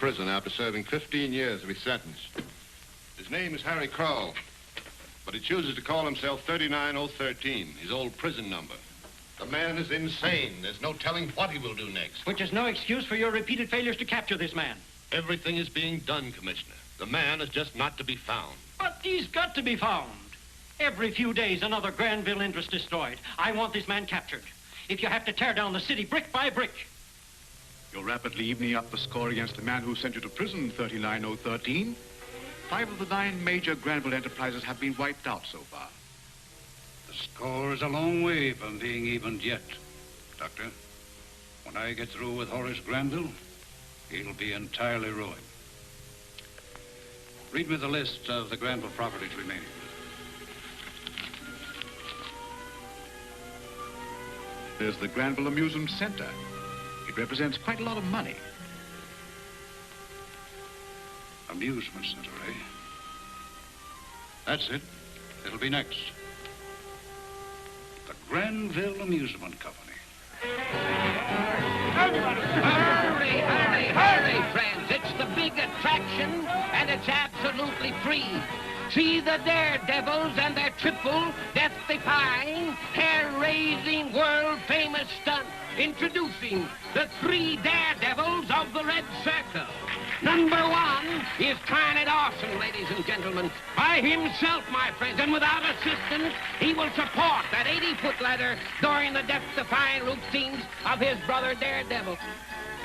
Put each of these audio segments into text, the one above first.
prison after serving 15 years of his sentence. His name is Harry Crowell, but he chooses to call himself 39013, his old prison number. The man is insane. There's no telling what he will do next. Which is no excuse for your repeated failures to capture this man. Everything is being done, Commissioner. The man is just not to be found. But he's got to be found. Every few days, another Granville interest destroyed. I want this man captured. If you have to tear down the city brick by brick. You're rapidly evening up the score against the man who sent you to prison, 39013. 5 of the 9 major Granville enterprises have been wiped out so far. The score is a long way from being evened yet, Doctor. When I get through with Horace Granville, he'll be entirely ruined. Read me the list of the Granville properties remaining. There's the Granville Amusement Center. It represents quite a lot of money. Amusement Center, eh? That's it. It'll be next. The Granville Amusement Company. Hurry, hurry, hurry, friends. It's the big attraction, and it's absolutely free. See the Daredevils and their triple, death-defying, hair-raising, world-famous stunt. Introducing the 3 Daredevils of the Red Circle. Number 1 is trying it awesome, ladies and gentlemen. By himself, my friends, and without assistance, he will support that 80-foot ladder during the death-defying routines of his brother Daredevil.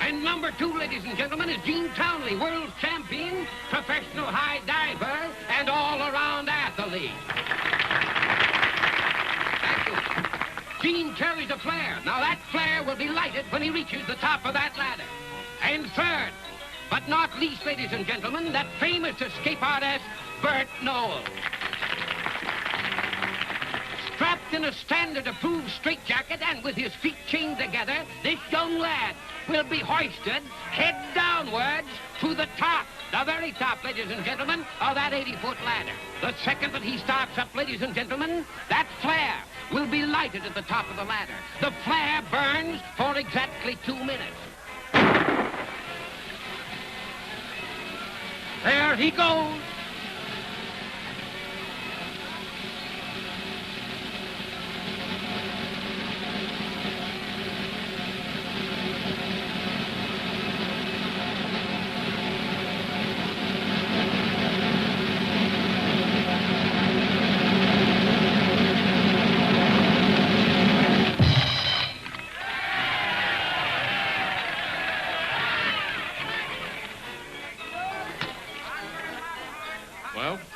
And number 2, ladies and gentlemen, is Gene Townley, world champion, professional high diver, and all-around athlete. Thank you. Gene carries a flare. Now that flare will be lighted when he reaches the top of that ladder. And third, but not least, ladies and gentlemen, that famous escape artist, Burt Noel. Strapped in a standard-approved straitjacket and with his feet chained together, this young lad will be hoisted head downwards to the top, the very top, ladies and gentlemen, of that 80-foot ladder. The second that he starts up, ladies and gentlemen, that flare will be lighted at the top of the ladder. The flare burns for exactly 2 minutes. There he goes.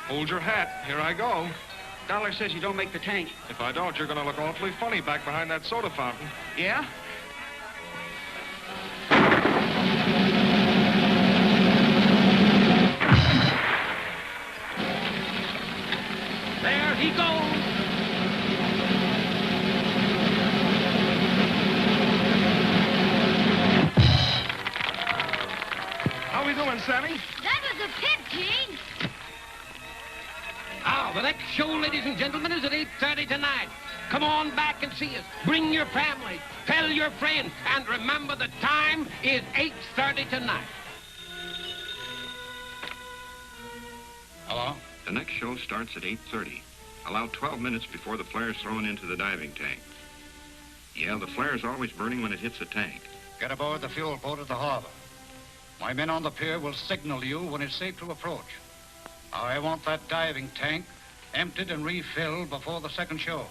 Hold your hat. Here I go. Dollar says you don't make the tank. If I don't, you're going to look awfully funny back behind that soda fountain. Yeah? There he goes. How we doing, Sammy? That was a pit, Gene. Now, the next show, ladies and gentlemen, is at 8:30 tonight. Come on back and see us. Bring your family. Tell your friends. And remember, the time is 8:30 tonight. Hello? The next show starts at 8:30. Allow 12 minutes before the flare's thrown into the diving tank. Yeah, the flare's always burning when it hits the tank. Get aboard the fuel boat at the harbor. My men on the pier will signal you when it's safe to approach. I want that diving tank emptied and refilled before the second show.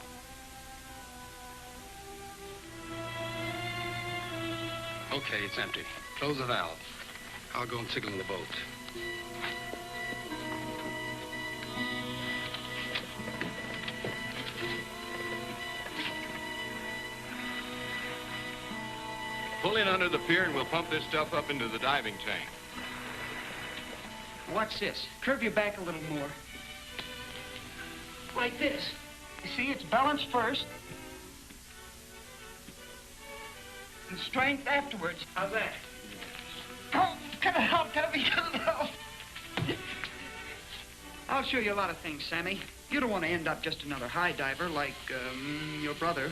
Okay, it's empty. Close the valve. I'll go and signal the boat. Pull in under the pier and we'll pump this stuff up into the diving tank. Watch this. Curve your back a little more. Like this. You see, it's balanced first. And strength afterwards. How's that? Oh, cut it out, cut it out. I'll show you a lot of things, Sammy. You don't want to end up just another high diver like, your brother.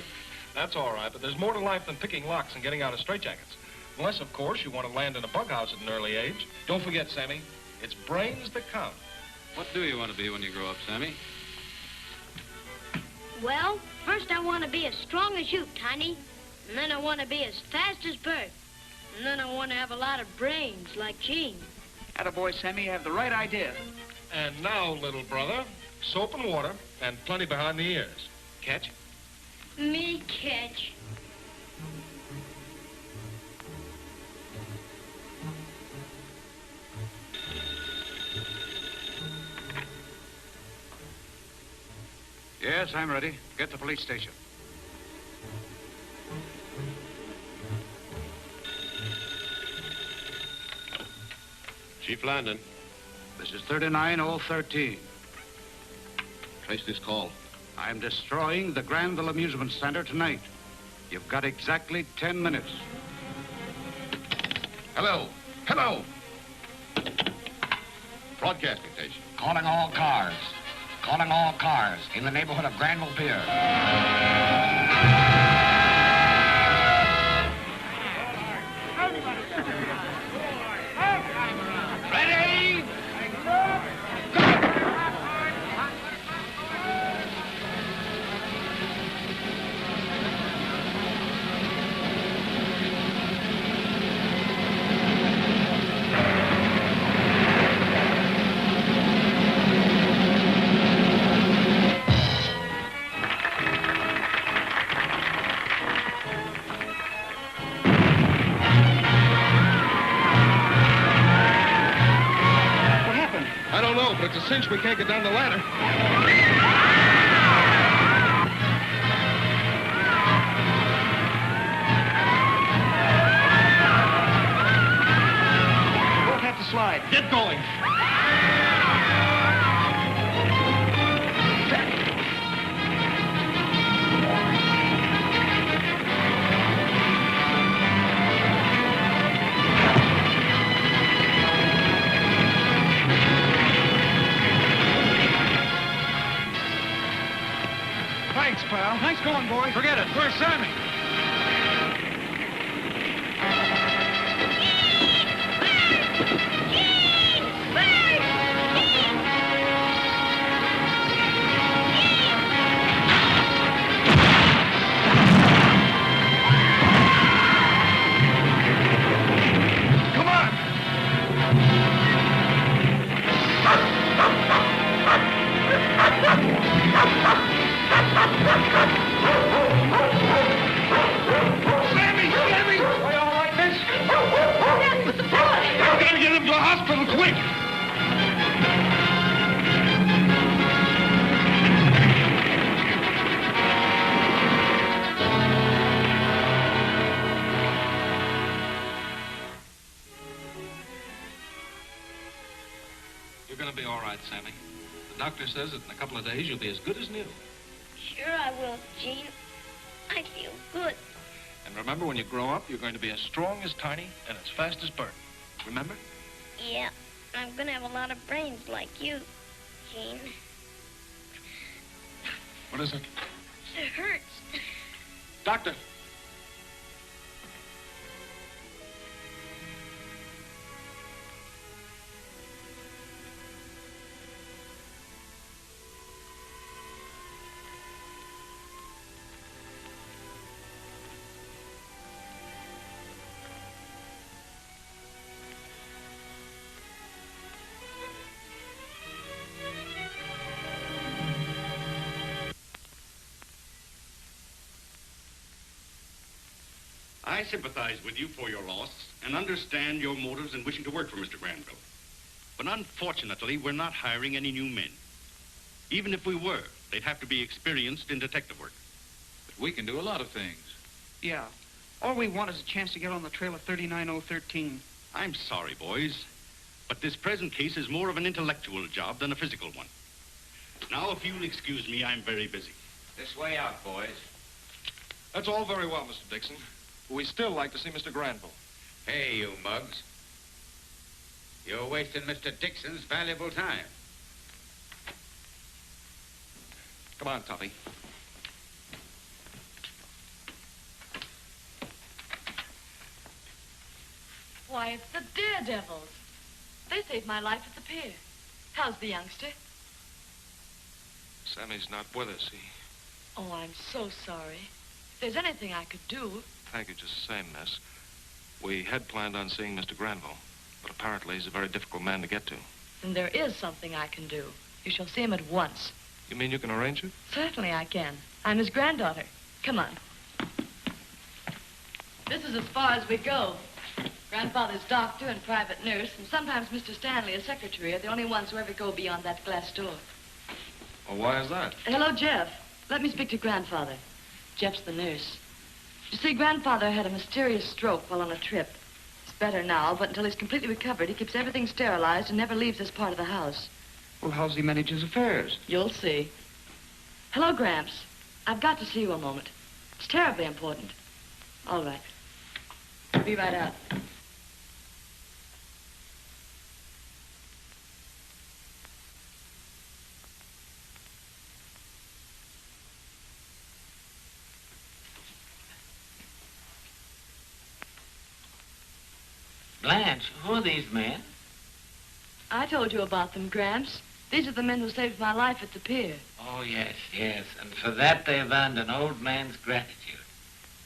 That's all right, but there's more to life than picking locks and getting out of straitjackets. Unless, of course, you want to land in a bug house at an early age. Don't forget, Sammy, it's brains that count. What do you want to be when you grow up, Sammy? Well, first I want to be as strong as you, Tiny. And then I want to be as fast as Bert. And then I want to have a lot of brains like Gene. Attaboy, Sammy, you have the right idea. And now, little brother, soap and water and plenty behind the ears. Catch? Me catch. Yes, I'm ready. Get to the police station. Chief Landon. This is 39013. Trace this call. I'm destroying the Granville Amusement Center tonight. You've got exactly 10 minutes. Hello. Hello. Broadcasting station. Calling all cars. Calling all cars in the neighborhood of Granville Pier. Ready? I don't know, but it's a cinch we can't get down the ladder. We'll have to slide. Get going. Thanks, pal. Nice going, boy. Forget it. Where's Sammy? Come on! Sammy! Sammy! Are you all right, miss? That's with the boy. We gotta get him to the hospital quick! You're going to be all right, Sammy. The doctor says that in a couple of days you'll be as good as new. Sure I will, Gene. I feel good. And remember, when you grow up, you're going to be as strong as Tiny and as fast as Bert. Remember? Yeah, I'm gonna have a lot of brains like you, Gene. What is it? It hurts. Doctor. I sympathize with you for your loss and understand your motives in wishing to work for Mr. Granville. But unfortunately, we're not hiring any new men. Even if we were, they'd have to be experienced in detective work. But we can do a lot of things. Yeah. All we want is a chance to get on the trail of 39013. I'm sorry, boys, but this present case is more of an intellectual job than a physical one. Now, if you'll excuse me, I'm very busy. This way out, boys. That's all very well, Mr. Dixon. But we'd still like to see Mr. Granville. Hey, you mugs. You're wasting Mr. Dixon's valuable time. Come on, Tuffy. Why, it's the Daredevils. They saved my life at the pier. How's the youngster? Sammy's not with us. Oh, I'm so sorry. If there's anything I could do... Thank you just the same, miss. We had planned on seeing Mr. Granville, but apparently he's a very difficult man to get to. Then there is something I can do. You shall see him at once. You mean you can arrange it? Certainly I can. I'm his granddaughter. Come on. This is as far as we go. Grandfather's doctor and private nurse, and sometimes Mr. Stanley, his secretary, are the only ones who ever go beyond that glass door. Well, why is that? Hello, Jeff. Let me speak to Grandfather. Jeff's the nurse. You see, Grandfather had a mysterious stroke while on a trip. He's better now, but until he's completely recovered, he keeps everything sterilized and never leaves this part of the house. Well, how's he manage his affairs? You'll see. Hello, Gramps. I've got to see you a moment. It's terribly important. All right. I'll be right out. Blanche, who are these men? I told you about them, Gramps. These are the men who saved my life at the pier. Oh, yes, yes. And for that they've earned an old man's gratitude.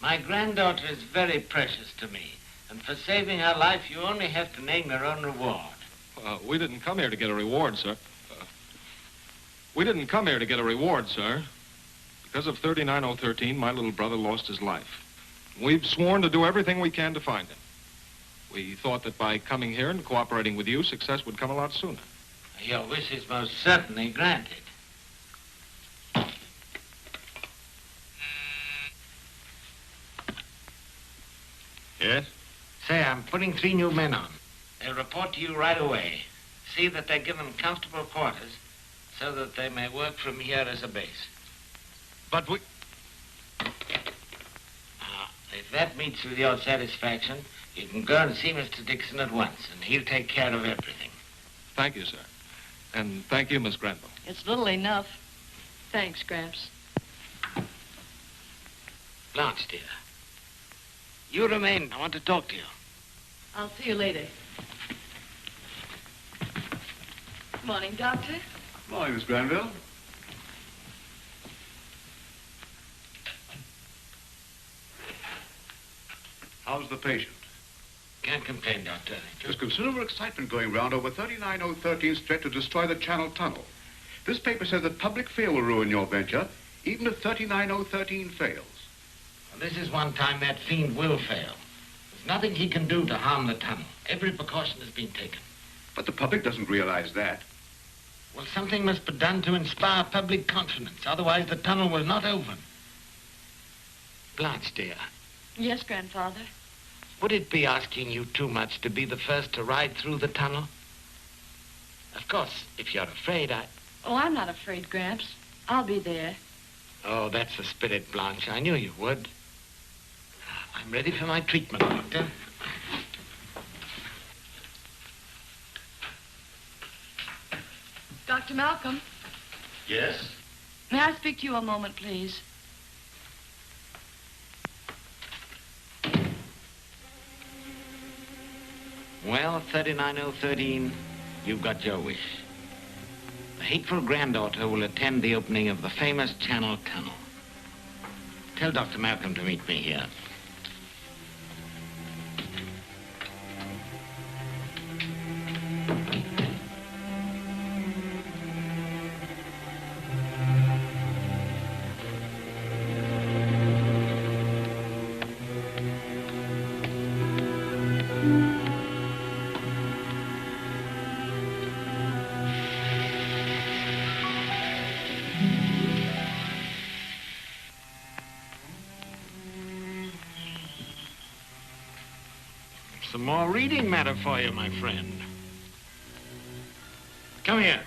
My granddaughter is very precious to me. And for saving her life, you only have to name your own reward. We didn't come here to get a reward, sir. We didn't come here to get a reward, sir. Because of 39013, my little brother lost his life. We've sworn to do everything we can to find him. We thought that by coming here and cooperating with you, success would come a lot sooner. Your wish is most certainly granted. Yes? Say, I'm putting 3 new men on. They'll report to you right away. See that they're given comfortable quarters so that they may work from here as a base. But we... Now, if that meets with your satisfaction, you can go and see Mr. Dixon at once, and he'll take care of everything. Thank you, sir. And thank you, Miss Granville. It's little enough. Thanks, Gramps. Blanche, dear. You remain. I want to talk to you. I'll see you later. Morning, Doctor. Morning, Miss Granville. How's the patient? Can't complain, Doctor. There's considerable excitement going round over 39013's threat to destroy the Channel Tunnel. This paper says that public fear will ruin your venture, even if 39013 fails. Well, this is one time that fiend will fail. There's nothing he can do to harm the tunnel. Every precaution has been taken. But the public doesn't realize that. Well, something must be done to inspire public confidence. Otherwise, the tunnel will not open. Blanche, dear. Yes, Grandfather. Would it be asking you too much to be the first to ride through the tunnel? Of course, if you're afraid, Oh, I'm not afraid, Gramps. I'll be there. Oh, that's the spirit, Blanche. I knew you would. I'm ready for my treatment, Doctor. Dr. Malcolm, Yes? may I speak to you a moment, please? Well, 39013, you've got your wish. The hateful granddaughter will attend the opening of the famous Channel Tunnel. Tell Dr. Malcolm to meet me here. Some more reading matter for you, my friend. Come here.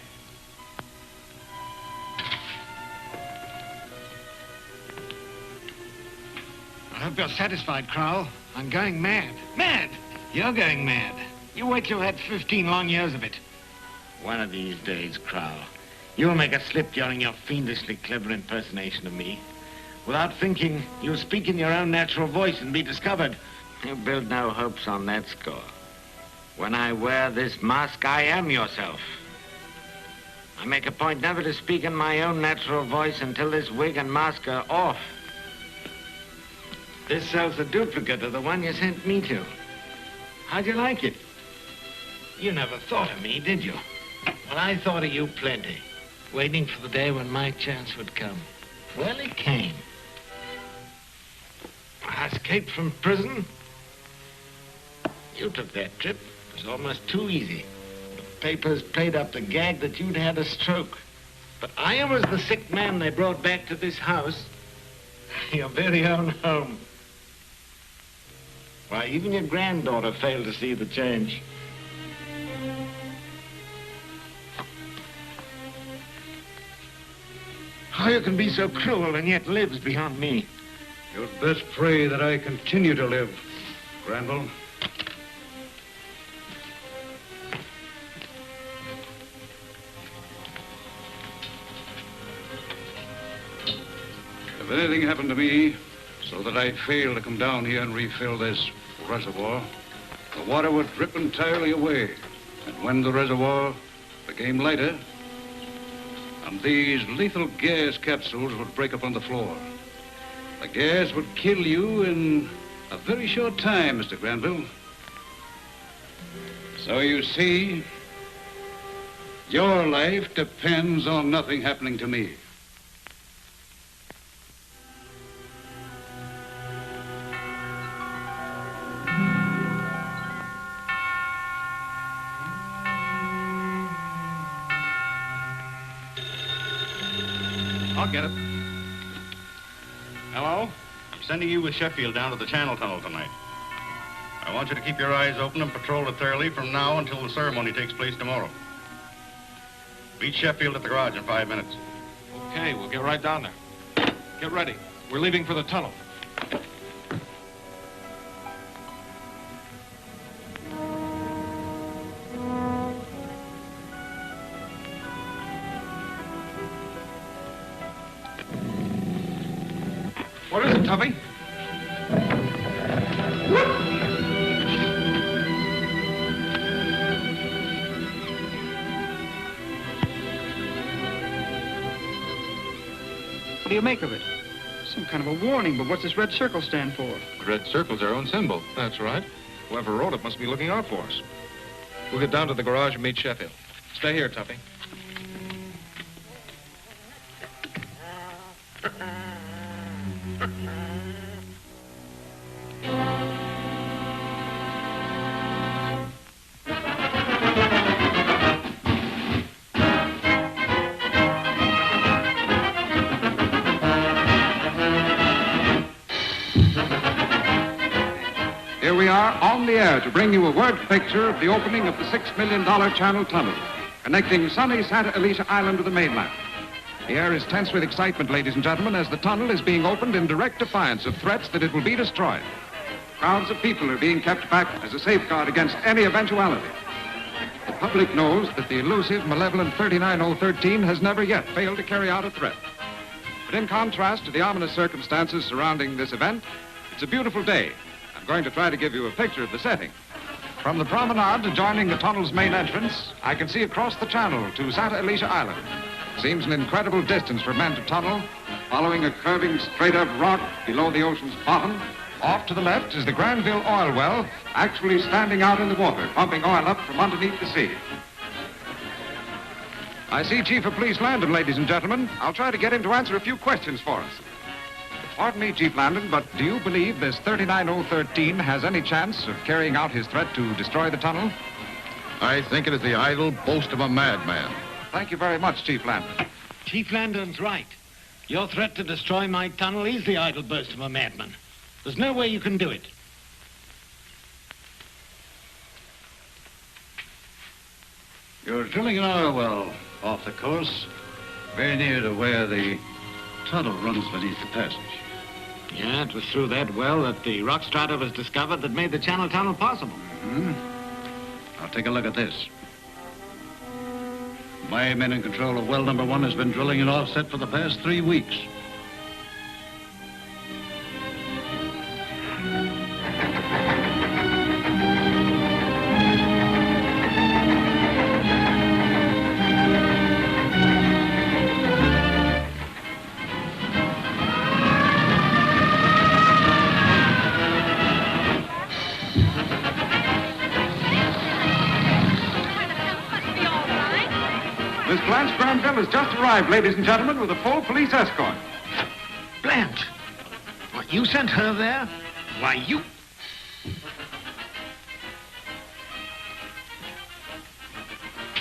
I hope you're satisfied, Crowell. I'm going mad. Mad! You're going mad. You wait till you've had 15 long years of it. One of these days, Crowell, you'll make a slip during your fiendishly clever impersonation of me. Without thinking, you'll speak in your own natural voice and be discovered. You build no hopes on that score. When I wear this mask, I am yourself. I make a point never to speak in my own natural voice until this wig and mask are off. This cell's a duplicate of the one you sent me to. How'd you like it? You never thought of me, did you? Well, I thought of you plenty, waiting for the day when my chance would come. Well, it came. I escaped from prison. You took that trip. It was almost too easy. The papers played up the gag that you'd had a stroke. But I was the sick man they brought back to this house. Your very own home. Why, even your granddaughter failed to see the change. How you can be so cruel and yet lives beyond me. You'd best pray that I continue to live, Granville. If anything happened to me so that I failed to come down here and refill this reservoir, the water would drip entirely away. And when the reservoir became lighter, and these lethal gas capsules would break up on the floor, the gas would kill you in a very short time, Mr. Granville. So you see, your life depends on nothing happening to me. I'll get it. Hello? I'm sending you with Sheffield down to the Channel Tunnel tonight. I want you to keep your eyes open and patrol it thoroughly from now until the ceremony takes place tomorrow. Meet Sheffield at the garage in 5 minutes. Okay, we'll get right down there. Get ready. We're leaving for the tunnel. What is it, Tuffy? What do you make of it? Some kind of a warning, but what's this red circle stand for? The red circle's our own symbol. That's right. Whoever wrote it must be looking out for us. We'll get down to the garage and meet Sheffield. Stay here, Tuffy. Here we are on the air to bring you a word picture of the opening of the $6 million Channel Tunnel, connecting sunny Santa Alicia Island to the mainland. The air is tense with excitement, ladies and gentlemen, as the tunnel is being opened in direct defiance of threats that it will be destroyed. Crowds of people are being kept back as a safeguard against any eventuality. The public knows that the elusive, malevolent 39013 has never yet failed to carry out a threat. But in contrast to the ominous circumstances surrounding this event, it's a beautiful day. I'm going to try to give you a picture of the setting. From the promenade adjoining the tunnel's main entrance, I can see across the channel to Santa Alicia Island. Seems an incredible distance for men to tunnel, following a curving strait of rock below the ocean's bottom. Off to the left is the Granville oil well, actually standing out in the water, pumping oil up from underneath the sea. I see Chief of Police Landon, ladies and gentlemen. I'll try to get him to answer a few questions for us. Pardon me, Chief Landon, but do you believe this 39013 has any chance of carrying out his threat to destroy the tunnel? I think it is the idle boast of a madman. Thank you very much, Chief Landon. Chief Landon's right. Your threat to destroy my tunnel is the idle boast of a madman. There's no way you can do it. You're drilling an oil well off the course, very near to where the tunnel runs beneath the passage. Yeah, it was through that well that the rock strata was discovered that made the Channel Tunnel possible. Mm-hmm. Now take a look at this. My men in control of well number 1 has been drilling an offset for the past 3 weeks. Miss Blanche Granville has just arrived, ladies and gentlemen, with a full police escort. Blanche? What, you sent her there? Why, you...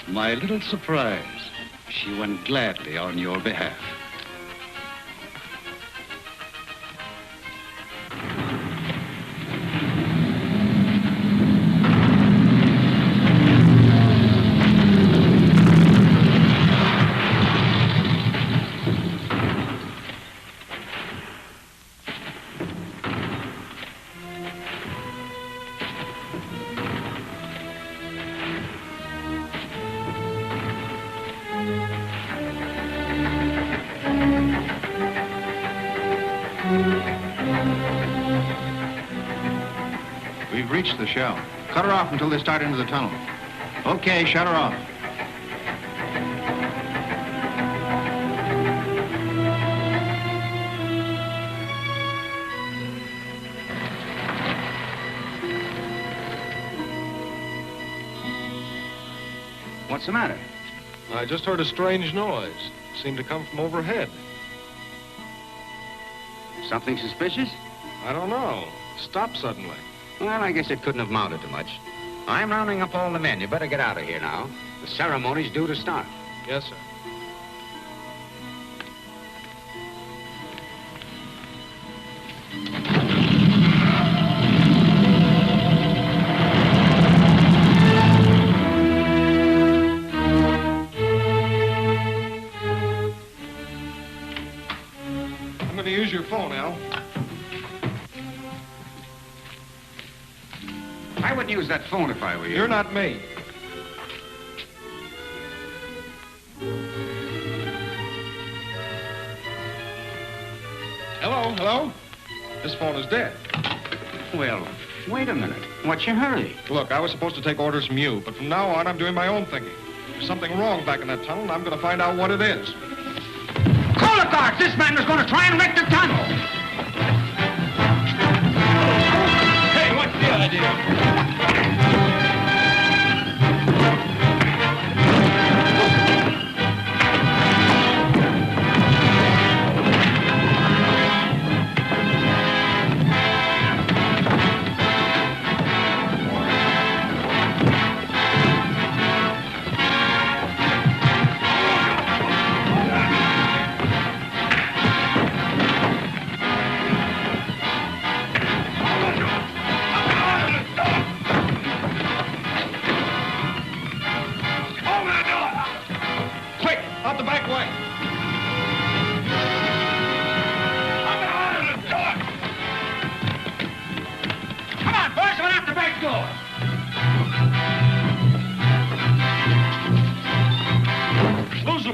My little surprise. She went gladly on your behalf. We've reached the shell. Cut her off until they start into the tunnel. Okay, shut her off. What's the matter? I just heard a strange noise. It seemed to come from overhead. Something suspicious? I don't know. Stopped suddenly. Well, I guess it couldn't have mounted to much. I'm rounding up all the men. You better get out of here now. The ceremony's due to start. Yes, sir. I'm going to use your phone, Al. I wouldn't use that phone if I were you. You're not me. Hello, hello? This phone is dead. Well, wait a minute. What's your hurry? Look, I was supposed to take orders from you, but from now on, I'm doing my own thinking. There's something wrong back in that tunnel, and I'm going to find out what it is. Call the guards! This man was going to try and wreck the tunnel! Hey, what's the idea?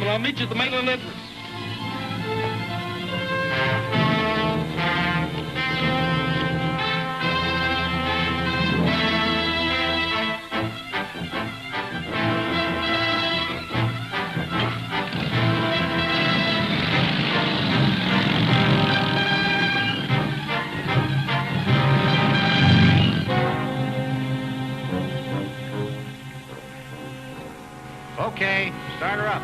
I'll meet you at the mainland entrance. Okay, start her up.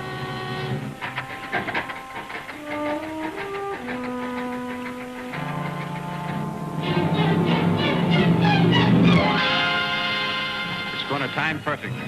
It's going to time perfectly.